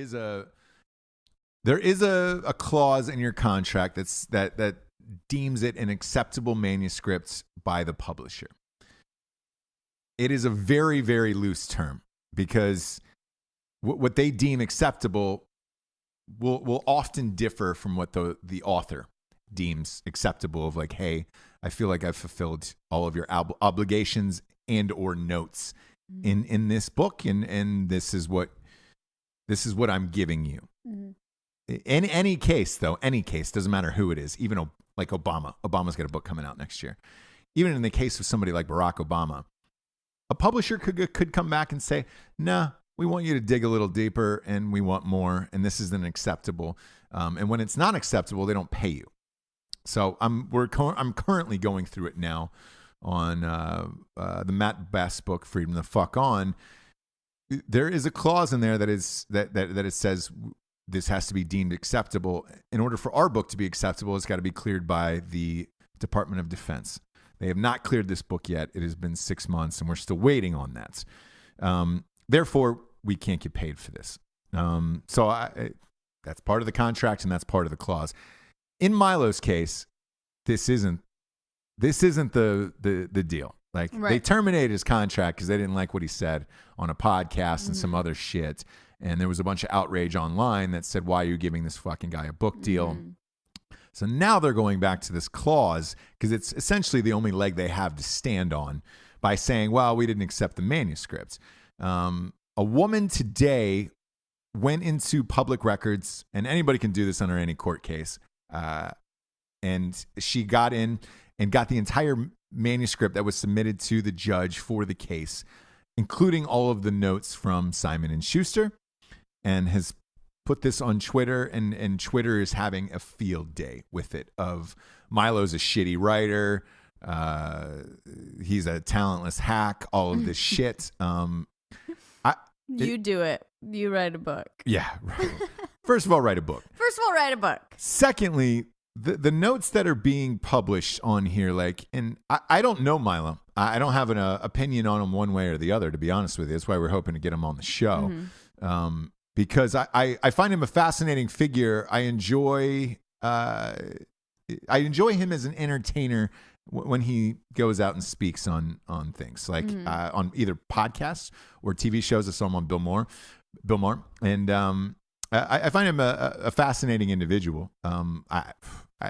there is a clause in your contract that deems it an acceptable manuscript by the publisher. It is a very, very loose term because what they deem acceptable will often differ from what the author deems acceptable of, like, hey, I feel like I've fulfilled all of your obligations and or notes in this book, and this is what I'm giving you. Mm-hmm. In any case, doesn't matter who it is, even like Obama's got a book coming out next year. Even in the case of somebody like Barack Obama, a publisher could come back and say, nah, we want you to dig a little deeper and we want more, and this isn't acceptable. And when it's not acceptable, they don't pay you. So I'm currently going through it now on the Matt Best book, Freedom the Fuck On. There is a clause in there that it says this has to be deemed acceptable. In order for our book to be acceptable, it's got to be cleared by the Department of Defense. They have not cleared this book yet. It has been 6 months, and we're still waiting on that. Therefore, we can't get paid for this. That's part of the contract, and that's part of the clause. In Milo's case, this isn't the deal. Like, right. They terminated his contract because they didn't like what he said on a podcast and some other shit. And there was a bunch of outrage online that said, why are you giving this fucking guy a book deal? So now they're going back to this clause because it's essentially the only leg they have to stand on by saying, well, we didn't accept the manuscript. A woman today went into public records, and anybody can do this under any court case. And she got in and got the entire manuscript that was submitted to the judge for the case, including all of the notes from Simon & Schuster, and has put this on Twitter, and Twitter is having a field day with it of Milo's a shitty writer. He's a talentless hack, all of this shit. You do it. You write a book. Yeah. Right. First of all, write a book. Secondly, the notes that are being published on here, like, and I don't know Milo. I don't have an opinion on him one way or the other, to be honest with you. That's why we're hoping to get him on the show. Mm-hmm. Because I find him a fascinating figure. I enjoy him as an entertainer when he goes out and speaks on things like on either podcasts or TV shows. I saw him on Bill Maher, and I find him a fascinating individual.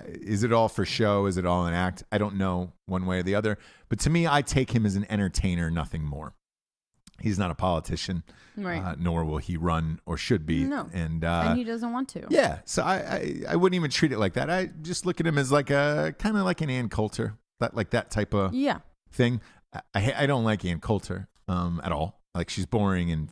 Is it all for show? Is it all an act? I don't know one way or the other. But to me, I take him as an entertainer, nothing more. He's not a politician, right. Nor will he run or should be. No, and he doesn't want to. Yeah, so I wouldn't even treat it like that. I just look at him as like a kind of like an Ann Coulter, that type of thing. I don't like Ann Coulter at all. Like, she's boring and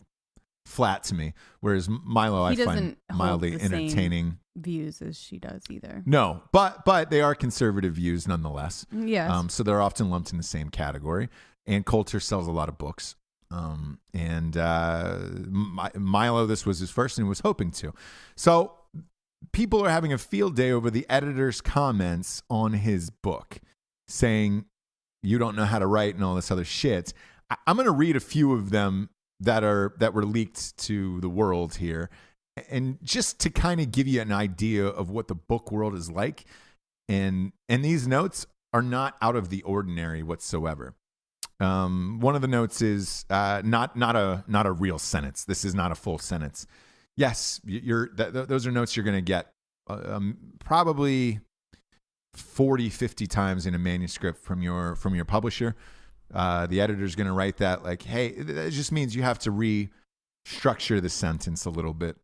flat to me. Whereas Milo, I find mildly entertaining. Views as she does either. No, but they are conservative views nonetheless. Yes. So they're often lumped in the same category. Ann Coulter sells a lot of books. Milo, this was his first and was hoping to. So people are having a field day over the editor's comments on his book saying, you don't know how to write and all this other shit. I'm going to read a few of them that were leaked to the world here. And just to kind of give you an idea of what the book world is like. And these notes are not out of the ordinary whatsoever. One of the notes is not a real sentence. This is not a full sentence. Yes, those are notes you're going to get probably 40, 50 times in a manuscript from your publisher. The editor's going to write that like, hey, that just means you have to restructure the sentence a little bit.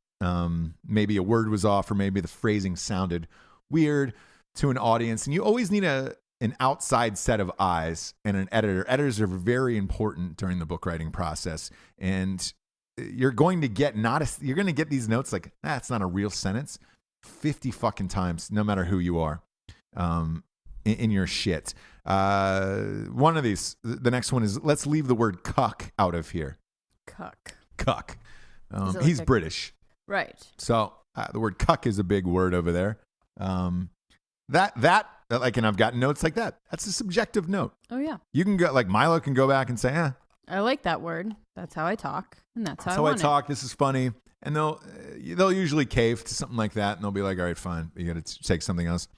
Maybe a word was off, or maybe the phrasing sounded weird to an audience. And you always need an outside set of eyes and an editor. Editors are very important during the book writing process. And you're going to get these notes like, that's not a real sentence 50 fucking times, no matter who you are, in your shit. One of these, the next one is, let's leave the word cuck out of here. Cuck. He's British. Right. So the word cuck is a big word over there. That like, and I've got notes like that. That's a subjective note. Oh yeah. You can go, like, Milo can go back and say, I like that word. That's how I talk, and that's how I talk. This is funny. and they'll usually cave to something like that, and they'll be like, all right, fine, you got to take something else.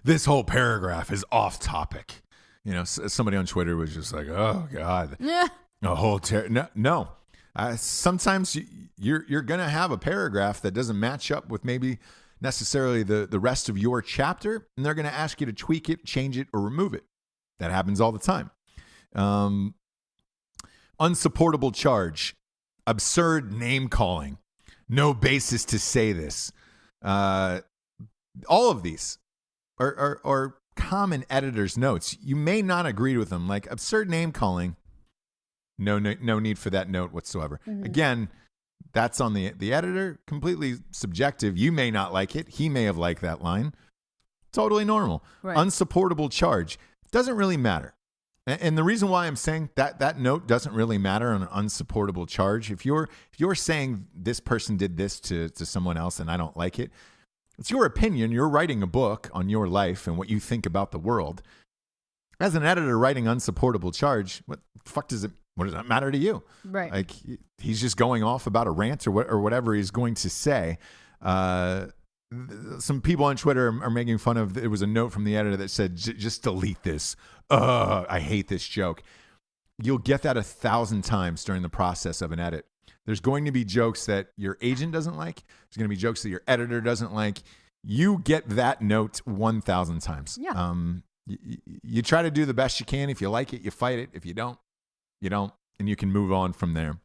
This whole paragraph is off topic. You know, somebody on Twitter was just like, oh God, a whole no. Sometimes you're going to have a paragraph that doesn't match up with maybe necessarily the rest of your chapter, and they're going to ask you to tweak it, change it, or remove it. That happens all the time. Unsupportable charge, absurd name calling, no basis to say this. All of these are common editor's notes. You may not agree with them, like absurd name calling. No need for that note whatsoever. Mm-hmm. Again, that's on the editor, completely subjective. You may not like it. He may have liked that line. Totally normal. Right. Unsupportable charge doesn't really matter. And the reason why I'm saying that note doesn't really matter on an unsupportable charge, if you're saying this person did this to someone else and I don't like it, it's your opinion. You're writing a book on your life and what you think about the world. As an editor writing unsupportable charge, what does that matter to you? Right. Like he's just going off about a rant or whatever he's going to say. Some people on Twitter are making fun of, it was a note from the editor that said, just delete this. I hate this joke. You'll get that 1,000 times during the process of an edit. There's going to be jokes that your agent doesn't like. There's going to be jokes that your editor doesn't like. You get that note 1,000 times. Yeah. You try to do the best you can. If you like it, you fight it. If you don't, you don't. And you can move on from there.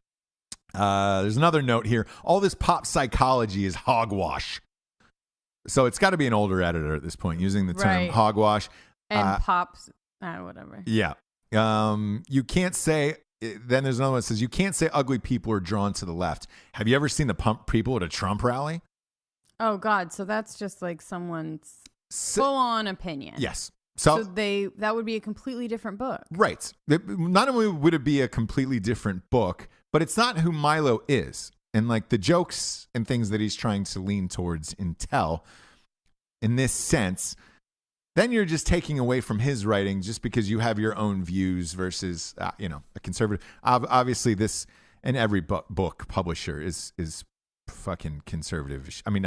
There's another note here. All this pop psychology is hogwash. So it's got to be an older editor at this point using the term hogwash. And pops, whatever. Yeah. You can't say, then there's another one that says, you can't say ugly people are drawn to the left. Have you ever seen the pump people at a Trump rally? Oh, God. So that's just like someone's full-on opinion. Yes. So that would be a completely different book. Right. Not only would it be a completely different book, but it's not who Milo is. And like the jokes and things that he's trying to lean towards and tell in this sense, then you're just taking away from his writing just because you have your own views versus, a conservative. Obviously, this and every book publisher is fucking conservative. I mean,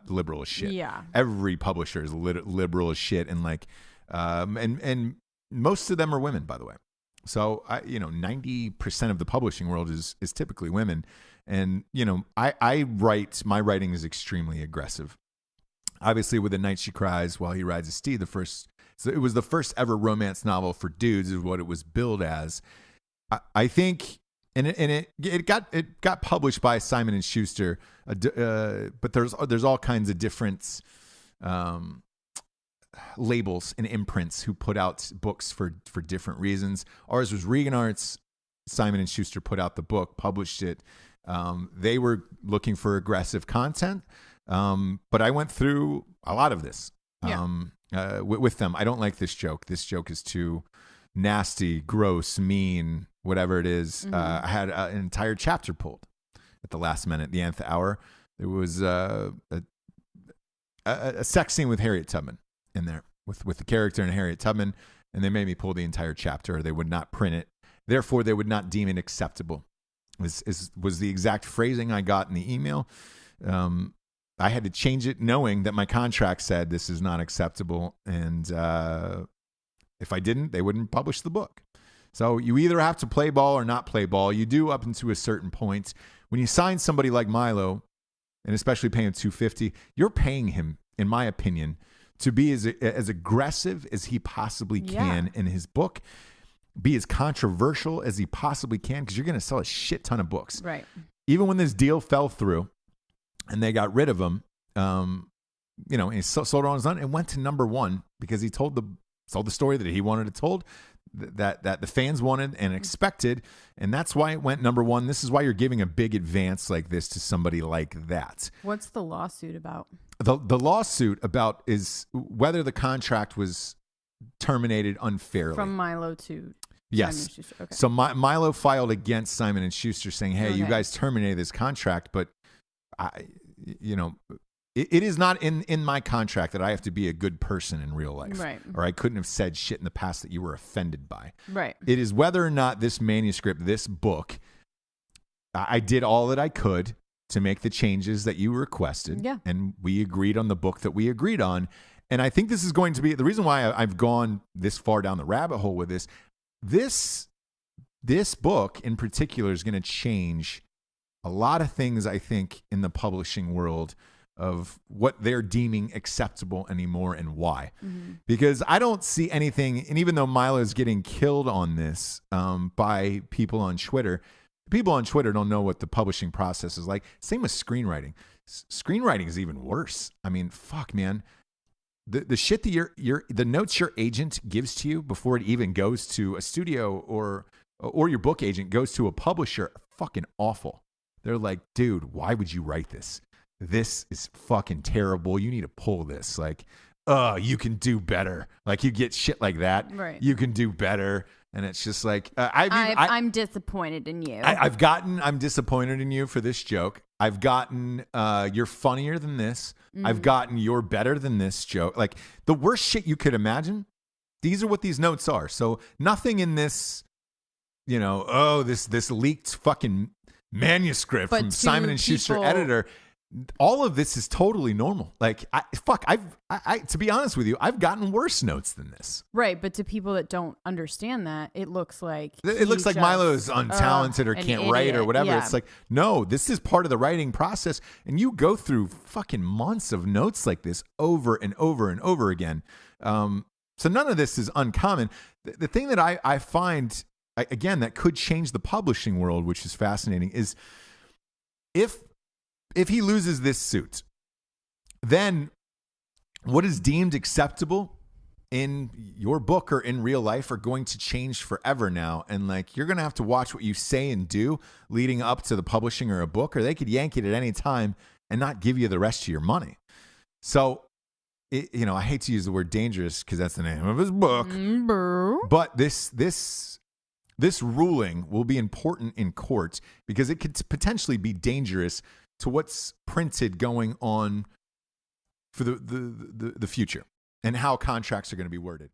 liberal as shit. Yeah. Every publisher is liberal as shit. And like, and most of them are women, by the way. So, 90% of the publishing world is typically women. And, my writing is extremely aggressive. Obviously, with The Night She Cries While He Rides a Steed, it was the first ever romance novel for dudes is what it was billed as. I think, and it got published by Simon & Schuster, but there's all kinds of different labels and imprints who put out books for different reasons. Ours was Regan Arts. Simon & Schuster put out the book, published it. They were looking for aggressive content, but I went through a lot of this with them. I don't like this joke. This joke is too nasty, gross, mean, whatever it is. Mm-hmm. I had an entire chapter pulled at the last minute, the nth hour. There was a sex scene with Harriet Tubman in there with the character and Harriet Tubman, and they made me pull the entire chapter, or they would not print it. Therefore, they would not deem it acceptable. Was the exact phrasing I got in the email. I had to change it knowing that my contract said this is not acceptable, and if I didn't, they wouldn't publish the book. So you either have to play ball or not play ball. You do up until a certain point. When you sign somebody like Milo, and especially paying him $250, you're paying him, in my opinion, to be as aggressive as he possibly can in his book, be as controversial as he possibly can, because you're going to sell a shit ton of books. Right. Even when this deal fell through and they got rid of him, and he sold on his own and went to number one because he told the story that he wanted it told, that the fans wanted and expected, and that's why it went number one. This is why you're giving a big advance like this to somebody like that. What's the lawsuit about? The lawsuit about is whether the contract was terminated unfairly. From Milo to yes. Simon & Schuster. Okay. So Milo filed against Simon & Schuster saying, hey, you guys terminated this contract, but it is not in my contract that I have to be a good person in real life. Right. Or I couldn't have said shit in the past that you were offended by. Right. It is whether or not this manuscript, this book, I did all that I could to make the changes that you requested. Yeah. And we agreed on the book that we agreed on. And I think this is going to be the reason why I've gone this far down the rabbit hole with this. This book in particular is going to change a lot of things, I think, in the publishing world of what they're deeming acceptable anymore and why. Mm-hmm. Because I don't see anything, and even though Milo is getting killed on this by people on Twitter, people on Twitter don't know what the publishing process is like. Same with screenwriting. Screenwriting is even worse. I mean, fuck, man. The shit that the notes your agent gives to you before it even goes to a studio or your book agent goes to a publisher, fucking awful. They're like, dude, why would you write this? This is fucking terrible. You need to pull this. Like, you can do better. Like, you get shit like that. Right. You can do better. And it's just like, I'm disappointed in you. I'm disappointed in you for this joke. I've gotten, you're funnier than this. Mm-hmm. I've gotten, you're better than this joke. Like, the worst shit you could imagine, these are what these notes are. So nothing in this, this leaked fucking manuscript from Simon & Schuster editor. All of this is totally normal. Like, to be honest with you, I've gotten worse notes than this. Right, but to people that don't understand that, it looks like Milo is untalented or can't write or whatever. Yeah. It's like, no, this is part of the writing process, and you go through fucking months of notes like this over and over and over again. So none of this is uncommon. The thing that I find, again, that could change the publishing world, which is fascinating, is if he loses this suit, then what is deemed acceptable in your book or in real life are going to change forever now. And like, you're going to have to watch what you say and do leading up to the publishing or a book, or they could yank it at any time and not give you the rest of your money. So, I hate to use the word dangerous because that's the name of his book, but this ruling will be important in court because it could potentially be dangerous to what's printed going on for the future and how contracts are going to be worded.